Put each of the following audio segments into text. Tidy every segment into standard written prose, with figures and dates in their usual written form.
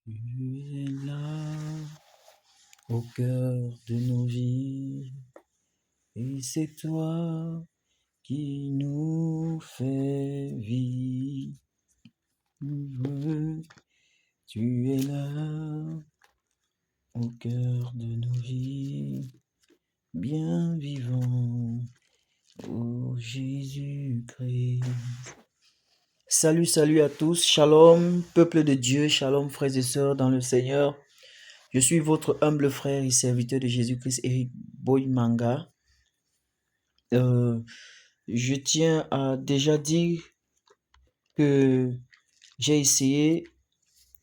Tu es là au cœur de nos vies et c'est toi qui nous fais vivre. Tu es là au cœur de nos vies, bien vivant, ô Jésus-Christ. Salut à tous, shalom, peuple de Dieu, shalom frères et sœurs dans le Seigneur. Je suis votre humble frère et serviteur de Jésus-Christ, Eric Boymanga. Je tiens à déjà dire que j'ai essayé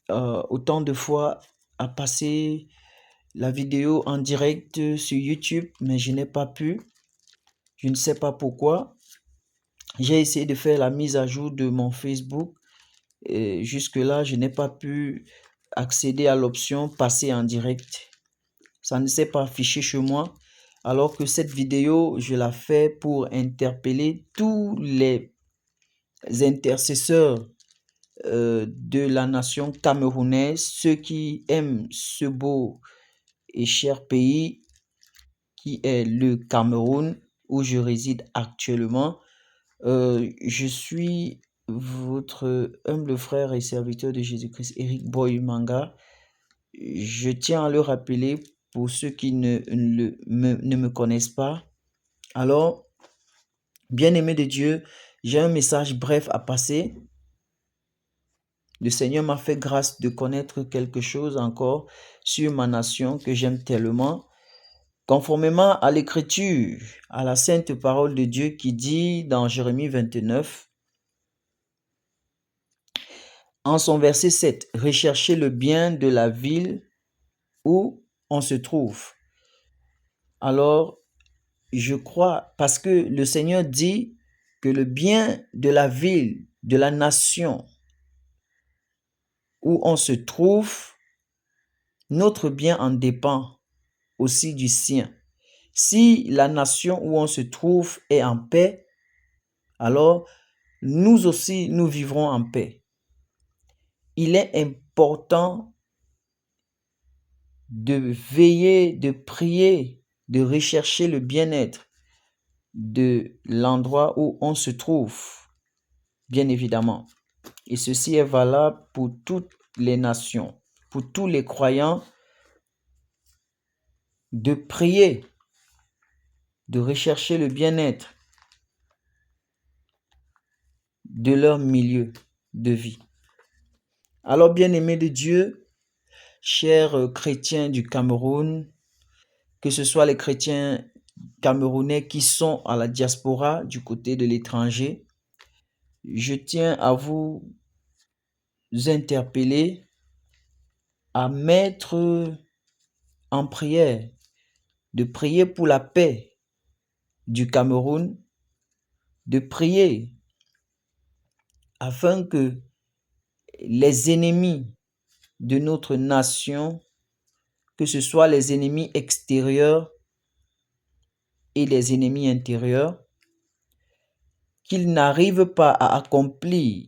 autant de fois à passer la vidéo en direct sur YouTube, mais je n'ai pas pu. Je ne sais pas pourquoi. J'ai essayé de faire la mise à jour de mon Facebook. Et jusque-là, je n'ai pas pu accéder à l'option passer en direct. Ça ne s'est pas affiché chez moi. Alors que cette vidéo, je la fais pour interpeller tous les intercesseurs de la nation camerounaise, ceux qui aiment ce beau et cher pays qui est le Cameroun, où je réside actuellement. Je suis votre humble frère et serviteur de Jésus-Christ, Eric Boymanga. Je tiens à le rappeler pour ceux qui ne me connaissent pas. Alors, bien-aimé de Dieu, j'ai un message bref à passer. Le Seigneur m'a fait grâce de connaître quelque chose encore sur ma nation que j'aime tellement. Conformément à l'écriture, à la sainte parole de Dieu qui dit dans Jérémie 29, en son verset 7, « Recherchez le bien de la ville où on se trouve. » Alors, je crois, parce que le Seigneur dit que le bien de la ville, de la nation où on se trouve, notre bien en dépend aussi du sien. Si la nation où on se trouve est en paix, alors nous aussi, nous vivrons en paix. Il est important de veiller, de prier, de rechercher le bien-être de l'endroit où on se trouve, bien évidemment. Et ceci est valable pour toutes les nations, pour tous les croyants, de prier, de rechercher le bien-être de leur milieu de vie. Alors, bien-aimés de Dieu, chers chrétiens du Cameroun, que ce soit les chrétiens camerounais qui sont à la diaspora du côté de l'étranger, je tiens à vous interpeller à mettre en prière, de prier pour la paix du Cameroun, de prier afin que les ennemis de notre nation, que ce soit les ennemis extérieurs et les ennemis intérieurs, qu'ils n'arrivent pas à accomplir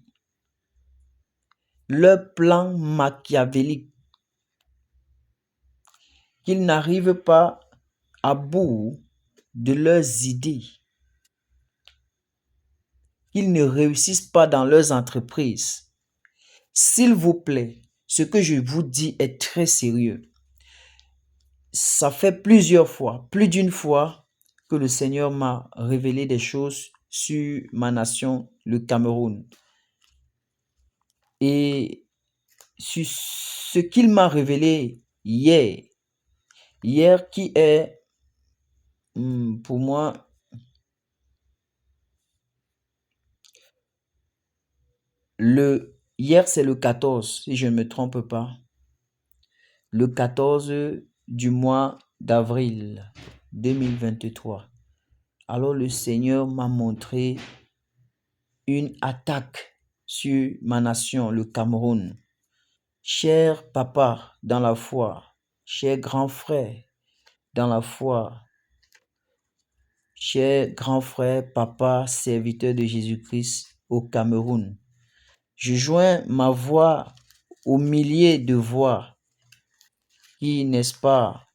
leur plan machiavélique, qu'ils n'arrivent pas à bout de leurs idées, qu'ils ne réussissent pas dans leurs entreprises. S'il vous plaît, ce que je vous dis est très sérieux. Ça fait plusieurs fois, plus d'une fois, que le Seigneur m'a révélé des choses sur ma nation, le Cameroun. Et sur ce qu'il m'a révélé hier qui est pour moi hier c'est le 14, si je ne me trompe pas, le 14 du mois d'avril 2023. Alors le Seigneur m'a montré une attaque sur ma nation, le Cameroun. Cher papa dans la foi, cher grand frère dans la foi, cher grand frère, papa, serviteur de Jésus-Christ au Cameroun, je joins ma voix aux milliers de voix qui, n'est-ce pas,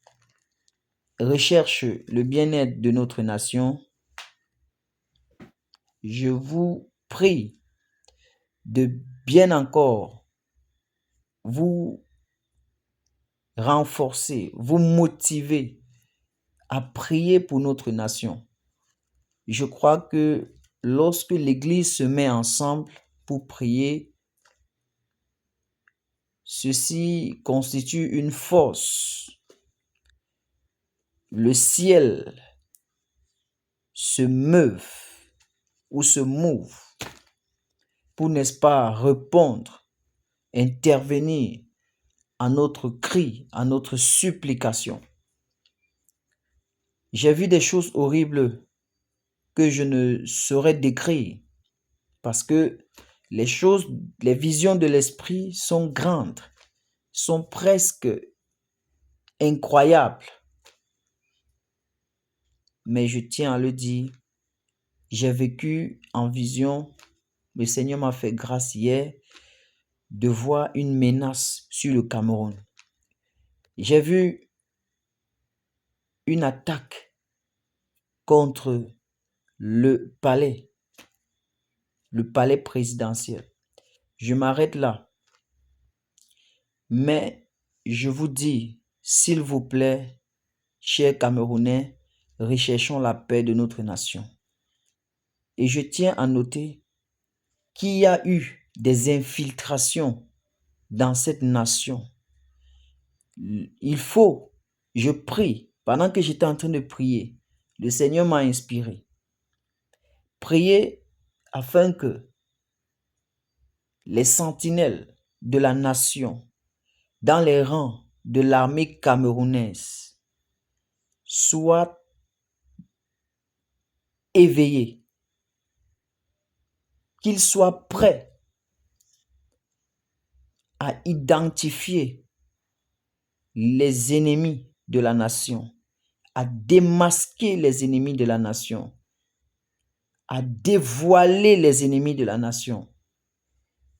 recherchent le bien-être de notre nation, je vous prie de bien encore vous renforcer, vous motiver à prier pour notre nation. Je crois que lorsque l'Église se met ensemble pour prier, ceci constitue une force. Le ciel se meut ou se mouve pour, n'est-ce pas, répondre, intervenir à notre cri, à notre supplication. J'ai vu des choses horribles que je ne saurais décrire parce que les choses, les visions de l'esprit sont grandes, sont presque incroyables. Mais je tiens à le dire, j'ai vécu en vision, le Seigneur m'a fait grâce hier de voir une menace sur le Cameroun. J'ai vu une attaque contre le palais présidentiel. Je m'arrête là. Mais je vous dis, s'il vous plaît, chers Camerounais, recherchons la paix de notre nation. Et je tiens à noter qu'il y a eu des infiltrations dans cette nation. Il faut, je prie, pendant que j'étais en train de prier, le Seigneur m'a inspiré. Priez afin que les sentinelles de la nation dans les rangs de l'armée camerounaise soient éveillés, qu'ils soient prêts à identifier les ennemis de la nation, à démasquer les ennemis de la nation, à dévoiler les ennemis de la nation,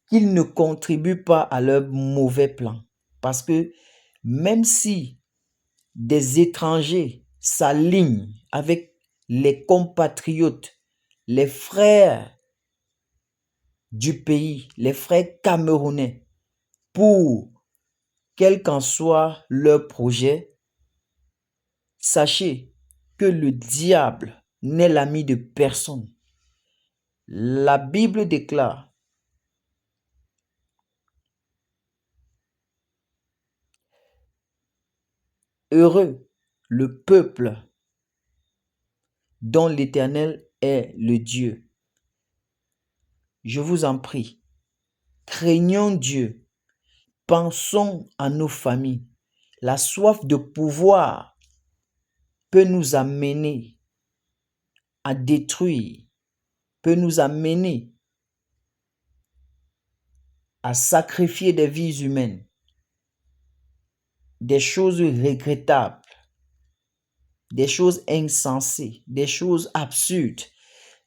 qu'ils ne contribuent pas à leur mauvais plan. Parce que même si des étrangers s'alignent avec les compatriotes, les frères du pays, les frères camerounais, pour quel qu'en soit leur projet, sachez que le diable n'est l'ami de personne. La Bible déclare: heureux le peuple dont l'Éternel est le Dieu. Je vous en prie, craignons Dieu, pensons à nos familles. La soif de pouvoir peut nous amener à détruire, peut nous amener à sacrifier des vies humaines, des choses regrettables, des choses insensées, des choses absurdes.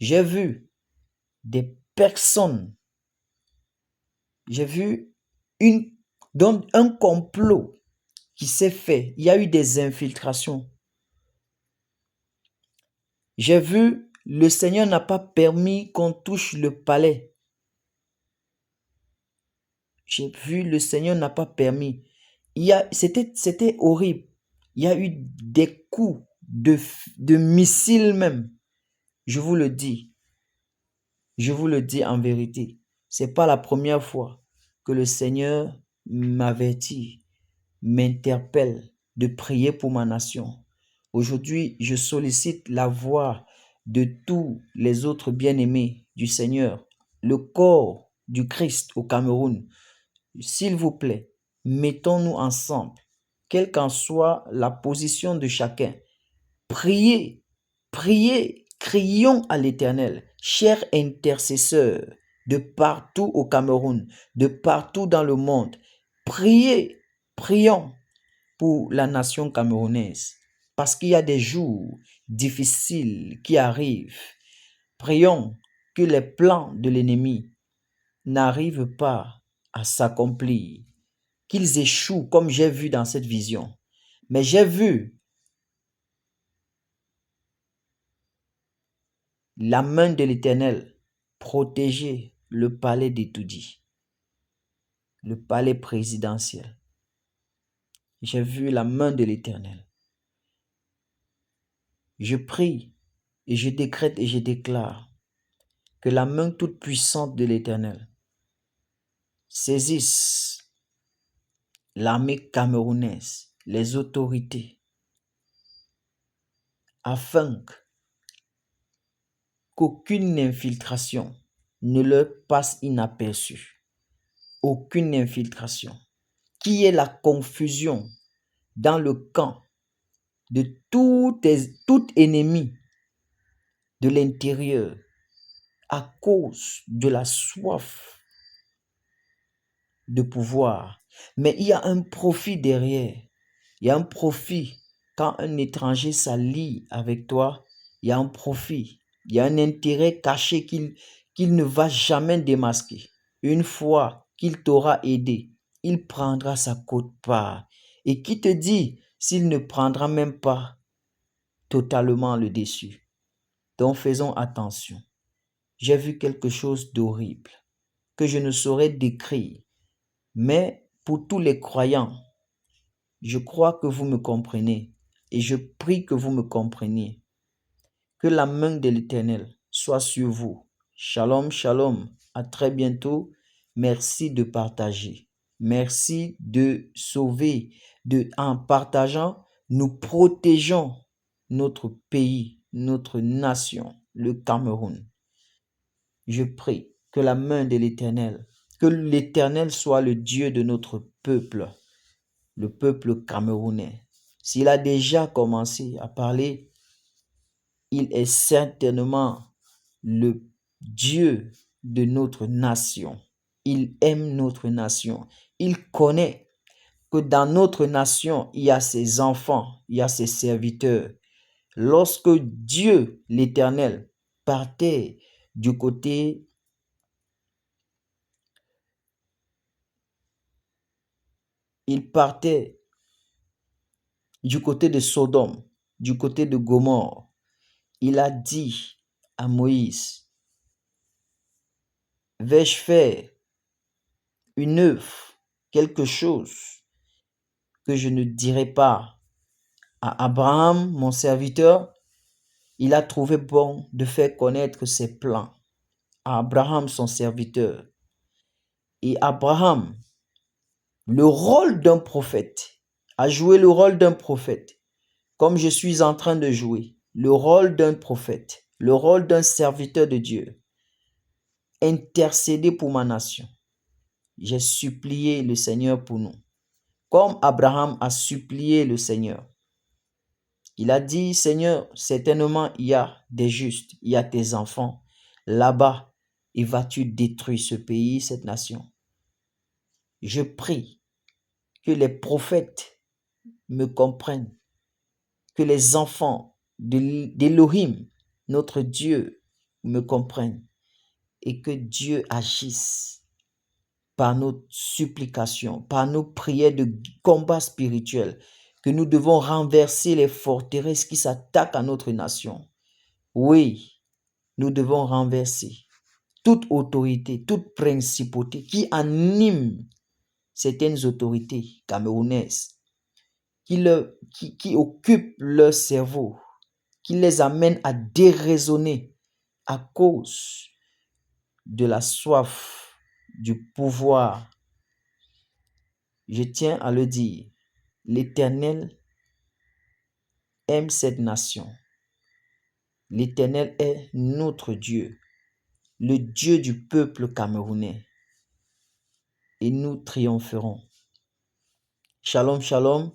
J'ai vu des personnes, j'ai vu un complot qui s'est fait. Il y a eu des infiltrations. J'ai vu, le Seigneur n'a pas permis qu'on touche le palais. J'ai vu, le Seigneur n'a pas permis. C'était horrible. Il y a eu des coups de missiles même. Je vous le dis. Je vous le dis en vérité. C'est pas la première fois que le Seigneur m'avertit, m'interpelle de prier pour ma nation. Aujourd'hui, je sollicite la voix de tous les autres bien-aimés du Seigneur, le corps du Christ au Cameroun. S'il vous plaît, mettons-nous ensemble, quelle qu'en soit la position de chacun. Priez, priez, crions à l'Éternel, chers intercesseurs de partout au Cameroun, de partout dans le monde. Priez, prions pour la nation camerounaise, parce qu'il y a des jours difficiles qui arrivent. Prions que les plans de l'ennemi n'arrivent pas à s'accomplir. qu'ils échouent comme j'ai vu dans cette vision. Mais j'ai vu la main de l'Éternel protéger le palais d'Etoudi, le palais présidentiel. J'ai vu la main de l'Éternel. Je prie et je décrète et je déclare que la main toute puissante de l'Éternel saisisse l'armée camerounaise, les autorités, afin qu'aucune infiltration ne leur passe inaperçue. Aucune infiltration. Qu'il y ait la confusion dans le camp de tout ennemi de l'intérieur à cause de la soif de pouvoir. Mais il y a un profit derrière. Il y a un profit. Quand un étranger s'allie avec toi, il y a un profit. Il y a un intérêt caché qu'il ne va jamais démasquer. Une fois qu'il t'aura aidé, il prendra sa quote-part. Et qui te dit s'il ne prendra même pas totalement le dessus? Donc faisons attention. J'ai vu quelque chose d'horrible que je ne saurais décrire. Mais pour tous les croyants, je crois que vous me comprenez et je prie que vous me compreniez. Que la main de l'Éternel soit sur vous. Shalom, shalom. À très bientôt. Merci de partager. Merci de sauver. En partageant, nous protégeons notre pays, notre nation, le Cameroun. Je prie que la main de l'Éternel, que l'Éternel soit le Dieu de notre peuple, le peuple camerounais. S'il a déjà commencé à parler, il est certainement le Dieu de notre nation. Il aime notre nation. Il connaît que dans notre nation, il y a ses enfants, il y a ses serviteurs. Lorsque Dieu, l'Éternel, partait du côté, il partait du côté de Sodome, du côté de Gomorrhe, il a dit à Moïse, vais-je faire une œuvre, quelque chose que je ne dirai pas à Abraham, mon serviteur? Il a trouvé bon de faire connaître ses plans à Abraham, son serviteur. Et Abraham, le rôle d'un prophète, a joué le rôle d'un prophète, comme je suis en train de jouer le rôle d'un prophète, le rôle d'un serviteur de Dieu, intercéder pour ma nation. J'ai supplié le Seigneur pour nous, comme Abraham a supplié le Seigneur. Il a dit, Seigneur, certainement il y a des justes, il y a tes enfants là-bas, et vas-tu détruire ce pays, cette nation? Je prie que les prophètes me comprennent, que les enfants d'Élohim, notre Dieu, me comprennent, et que Dieu agisse par nos supplications, par nos prières de combat spirituel, que nous devons renverser les forteresses qui s'attaquent à notre nation. Oui, nous devons renverser toute autorité, toute principauté qui anime certaines autorités camerounaises, qui occupent leur cerveau, qui les amènent à déraisonner à cause de la soif du pouvoir. Je tiens à le dire, l'Éternel aime cette nation. L'Éternel est notre Dieu, le Dieu du peuple camerounais. Et nous triompherons. Shalom, shalom.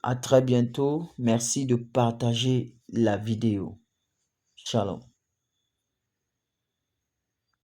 À très bientôt. Merci de partager la vidéo. Shalom.